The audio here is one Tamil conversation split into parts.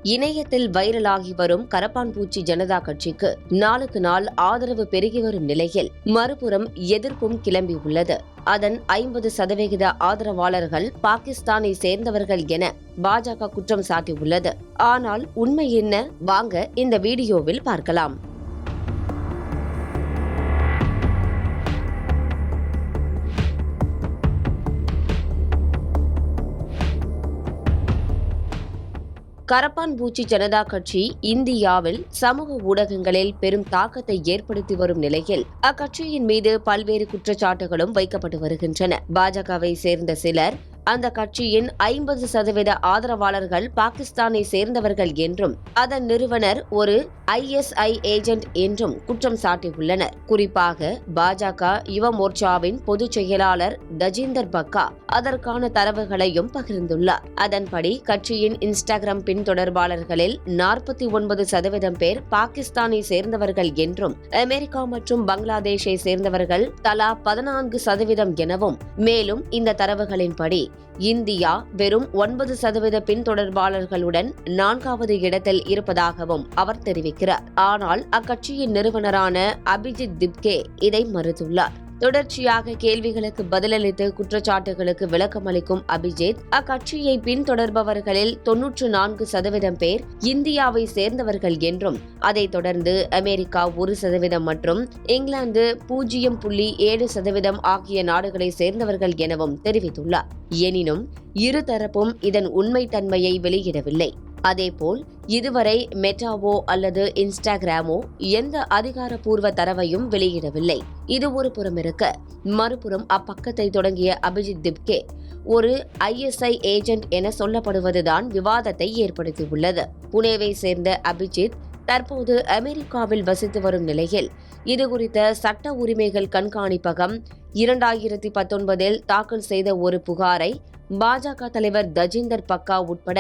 இணையத்தில் வைரலாகி வரும் கரப்பான்பூச்சி ஜனதா கட்சிக்கு நாளுக்கு நாள் ஆதரவு பெருகி வரும் நிலையில் மறுபுறம் எதிர்ப்பும் கிளம்பியுள்ளது. அதன் 50% ஆதரவாளர்கள் பாகிஸ்தானை சேர்ந்தவர்கள் என பாஜக குற்றம் சாட்டியுள்ளது. ஆனால் உண்மை என்ன? வாங்க இந்த வீடியோவில் பார்க்கலாம். கரப்பான்பூச்சி ஜனதா கட்சி இந்தியாவில் சமூக ஊடகங்களில் பெரும் தாக்கத்தை ஏற்படுத்தி வரும் நிலையில் அக்கட்சியின் மீது பல்வேறு குற்றச்சாட்டுகளும் வைக்கப்பட்டு வருகின்றன. பாஜகவை சேர்ந்த சிலர் அந்த கட்சியின் 50% ஆதரவாளர்கள் பாகிஸ்தானை சேர்ந்தவர்கள் என்றும் அதன் நிறுவனர் ஒரு ISI ஏஜென்ட் என்றும் குற்றம் சாட்டியுள்ளனர். குறிப்பாக பாஜக யுவ மோர்ச்சாவின் பொதுச் செயலாளர் தஜிந்தர் பக்கா அதற்கான தரவுகளையும் பகிர்ந்துள்ளார். அதன்படி கட்சியின் இன்ஸ்டாகிராம் பின்தொடர்பாளர்களில் 49% பேர் பாகிஸ்தானை சேர்ந்தவர்கள் என்றும் அமெரிக்கா மற்றும் பங்களாதேஷை சேர்ந்தவர்கள் தலா 14% எனவும், மேலும் இந்த தரவுகளின்படி இந்தியா வெறும் 9% பின்தொடர்பாளர்களுடன் 4வது இடத்தில் இருப்பதாகவும் அவர் தெரிவிக்கிறார். ஆனால் அக்கட்சியின் நிறுவனரான அபிஜித் திப்கே இதை மறுத்துள்ளார். தொடர்ச்சியாக கேள்விகளுக்கு பதிலளித்து குற்றச்சாட்டுகளுக்கு விளக்கமளிக்கும் அபிஜித், அக்கட்சியை பின்தொடர்பவர்களில் 94% பேர் இந்தியாவை சேர்ந்தவர்கள் என்றும், அதைத் தொடர்ந்து அமெரிக்கா 1% மற்றும் இங்கிலாந்து 0.7% ஆகிய நாடுகளை சேர்ந்தவர்கள் எனவும் தெரிவித்துள்ளார். எனினும் இருதரப்பும் இதன் உண்மைத்தன்மையை வெளியிடவில்லை. அதேபோல் இதுவரை மெட்டாவோ அல்லது இன்ஸ்டாகிராமோ எந்த அதிகாரப்பூர்வ தரவையும் வெளியிடவில்லை. இது ஒரு புறம் இருக்க, மறுபுறம் அப்பக்கத்தை தொடங்கிய அபிஜித் திப்கே ஒரு ISI ஏஜென்ட் என சொல்லப்படுவதுதான் விவாதத்தை ஏற்படுத்தியுள்ளது. புனேவை சேர்ந்த அபிஜித் தற்போது அமெரிக்காவில் வசித்து வரும் நிலையில் இதுகுறித்த சட்ட உரிமைகள் கண்காணிப்பகம் 2019 தாக்கல் செய்த ஒரு புகாரை பாஜக தலைவர் தஜிந்தர் பக்கா உட்பட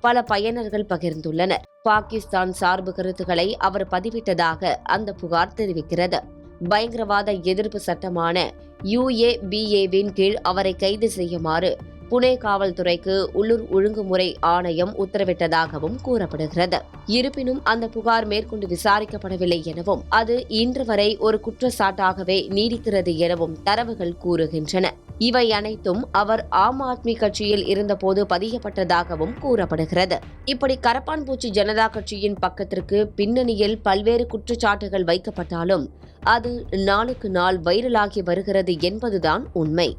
பல பயனர்கள் பகிர்ந்துள்ளனர். பாகிஸ்தான் சார்பு கருத்துக்களை அவர் பதிவிட்டதாக அந்த புகார் தெரிவிக்கிறது. பயங்கரவாத எதிர்ப்பு சட்டமான UAPAவின் கீழ் அவரை கைது செய்யுமாறு புனே காவல்துறைக்கு உள்ளூர் ஒழுங்குமுறை ஆணையம் உத்தரவிட்டதாகவும் கூறப்படுகிறது. இருப்பினும் அந்த புகார் மேற்கொண்டு விசாரிக்கப்படவில்லை எனவும், அது இன்று வரை ஒரு குற்றச்சாட்டாகவே நீடிக்கிறது எனவும் தரவுகள் கூறுகின்றன. இவை அனைத்தும் அவர் ஆம் ஆத்மி கட்சியில் இருந்தபோது பதியப்பட்டதாகவும் கூறப்படுகிறது. இப்படி கரப்பான்பூச்சி ஜனதா கட்சியின் பக்கத்திற்கு பின்னணியில் பல்வேறு குற்றச்சாட்டுகள் வைக்கப்பட்டாலும் அது நாளுக்கு நாள் வைரலாகி வருகிறது என்பதுதான் உண்மை.